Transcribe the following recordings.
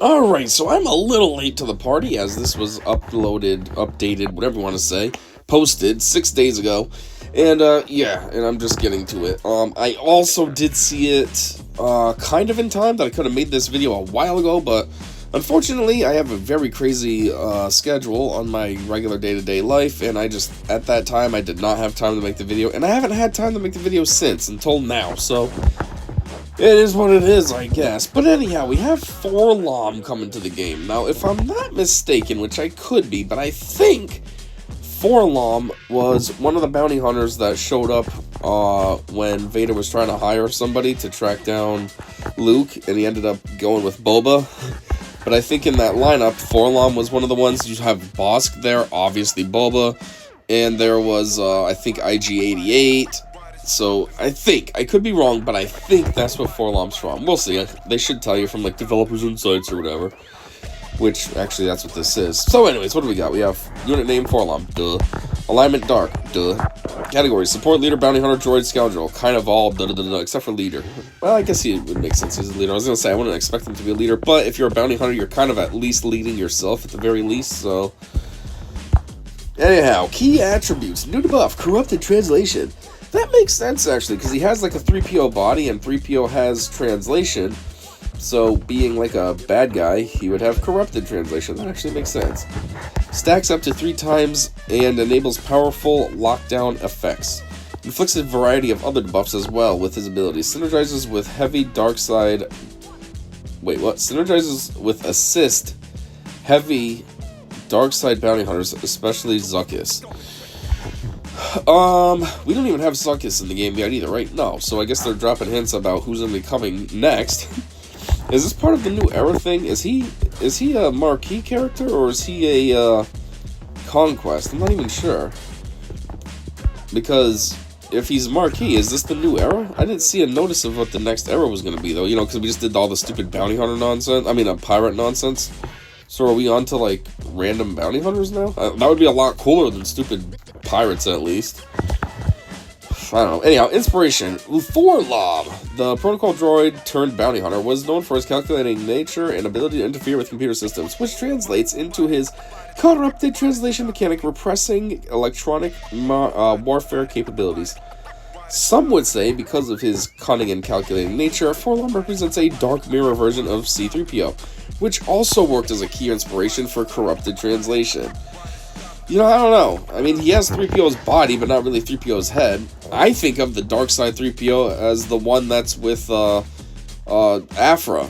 Alright, so I'm a little late to the party as this was updated, whatever you want to say, posted 6 days ago. And, and I'm just getting to it. I also did see it, kind of in time that I could have made this video a while ago, but unfortunately, I have a very crazy, schedule on my regular day-to-day life, and at that time, I did not have time to make the video, and I haven't had time to make the video since, until now, so it is what it is, I guess. But anyhow, we have Forlom coming to the game. Now, if I'm not mistaken, which I could be, but I think Forlom was one of the bounty hunters that showed up when Vader was trying to hire somebody to track down Luke, and he ended up going with Boba. But I think in that lineup, Forlom was one of the ones. You have Bosk there, obviously Boba, and there was, I think, IG-88. So, I could be wrong, but I think that's what Forlom's from. We'll see. They should tell you from, like, Developers Insights or whatever. Which, actually, that's what this is. So, anyways, what do we got? We have unit name Forlom, duh. Alignment Dark, duh. Categories, Support, Leader, Bounty Hunter, Droid, Scoundrel. Kind of all, except for Leader. Well, I guess he would make sense. He's a leader. I was going to say, I wouldn't expect him to be a leader, but if you're a Bounty Hunter, you're kind of at least leading yourself, at the very least, so. Anyhow, key attributes. New debuff, Corrupted Translation. That makes sense, actually, because he has, like, a 3PO body, and 3PO has translation. So, being, like, a bad guy, he would have corrupted translation. That actually makes sense. Stacks up to 3 times and enables powerful lockdown effects. Inflicts a variety of other debuffs as well with his abilities. Synergizes with heavy dark side... Wait, what? Synergizes with assist heavy dark side bounty hunters, especially Zuckuss. We don't even have Zuckuss in the game yet either, right? No, so I guess they're dropping hints about who's going to be coming next. Is this part of the new era thing? Is he a marquee character, or is he a, conquest? I'm not even sure. Because if he's marquee, is this the new era? I didn't see a notice of what the next era was going to be, though. You know, because we just did all the stupid bounty hunter nonsense. I mean, pirate nonsense. So are we on to, like, random bounty hunters now? That would be a lot cooler than stupid pirates, at least. I don't know. Anyhow, inspiration. Forlom, the protocol droid turned bounty hunter, was known for his calculating nature and ability to interfere with computer systems, which translates into his corrupted translation mechanic, repressing electronic warfare capabilities. Some would say, because of his cunning and calculating nature, Forlom represents a dark mirror version of C-3PO, which also worked as a key inspiration for corrupted translation. You know, I don't know. I mean, he has 3PO's body, but not really 3PO's head. I think of the dark side 3PO as the one that's with Afra.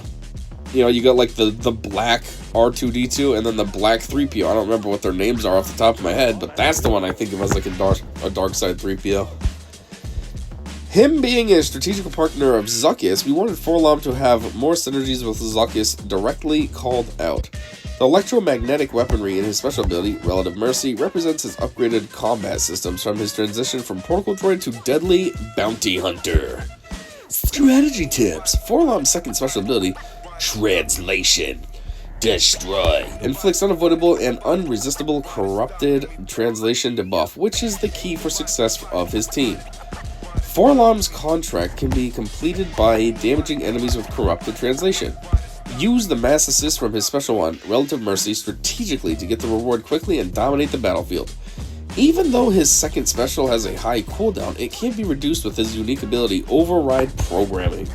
You know, you got like the black R2-D2 and then the black 3PO. I don't remember what their names are off the top of my head, but that's the one I think of as like a dark side 3PO. Him being a strategical partner of Zuckuss, we wanted Forlom to have more synergies with Zuckuss directly called out. The electromagnetic weaponry in his special ability, Relative Mercy, represents his upgraded combat systems from his transition from Protocol Droid to Deadly Bounty Hunter. Strategy tips. Forlom's second special ability, Translation. Destroy. Inflicts unavoidable and unresistible corrupted translation debuff, which is the key for success of his team. Forlom's contract can be completed by damaging enemies with corrupted translation. Use the mass assist from his special one, Relative Mercy, strategically to get the reward quickly and dominate the battlefield. Even though his second special has a high cooldown, it can be reduced with his unique ability, Override Programming.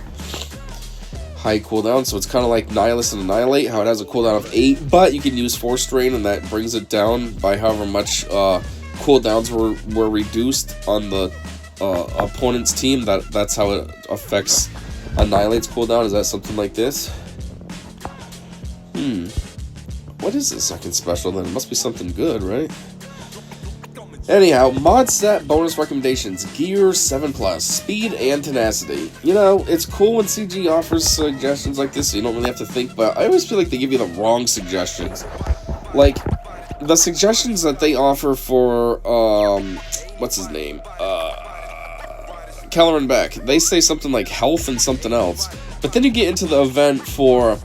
High cooldown, so it's kind of like Nihilist and Annihilate, how it has a cooldown of 8, but you can use Force Strain and that brings it down by however much cooldowns were reduced on the opponent's team. That's how it affects Annihilate's cooldown. Is that something like this? What is the second special then? It must be something good, right? Anyhow, mod set bonus recommendations. Gear 7+, speed and tenacity. You know, it's cool when CG offers suggestions like this, so you don't really have to think, but I always feel like they give you the wrong suggestions. Like, the suggestions that they offer for, what's his name? Kelleran Beck. They say something like health and something else, but then you get into the event for,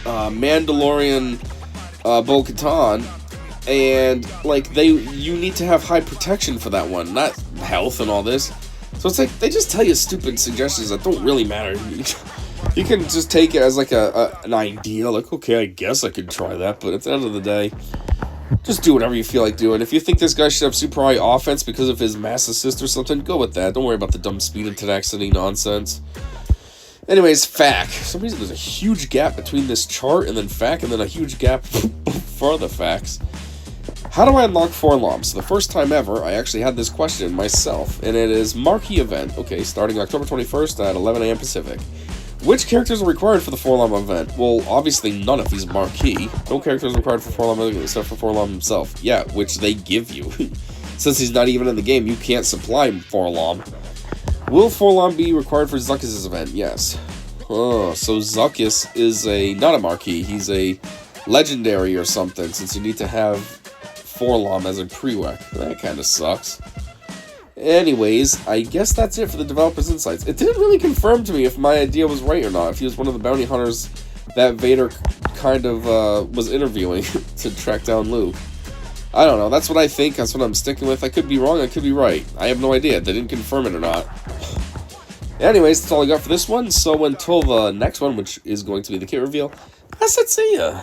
Mandalorian, Bo-Katan, and, like, you need to have high protection for that one, not health and all this. So it's like, they just tell you stupid suggestions that don't really matter. You can just take it as like an idea, like, okay, I guess I could try that, but at the end of the day, just do whatever you feel like doing. If you think this guy should have super high offense because of his mass assist or something, go with that. Don't worry about the dumb speed and tenacity nonsense. Anyways, FAC. For some reason, there's a huge gap between this chart and then FAC, and then a huge gap for the FACs. How do I unlock Forlom? So the first time ever, I actually had this question myself, and it is Marquee Event. Okay, starting October 21st at 11 a.m. Pacific. Which characters are required for the Forlom event? Well, obviously none if he's Marquee. No characters required for Forlom except for Forlom himself. Yeah, which they give you. Since he's not even in the game, you can't supply Forlom. Will Forlom be required for Zuckus' event? Yes. Oh, so Zuckus is not a Marquee. He's a legendary or something, since you need to have Forlom as a prereq. That kind of sucks. Anyways, I guess that's it for the developer's insights. It didn't really confirm to me if my idea was right or not, if he was one of the bounty hunters that Vader kind of was interviewing to track down Luke. I don't know, that's what I think, that's what I'm sticking with. I could be wrong, I could be right. I have no idea, they didn't confirm it or not. Anyways, that's all I got for this one, so until the next one, which is going to be the kit reveal, I said see ya.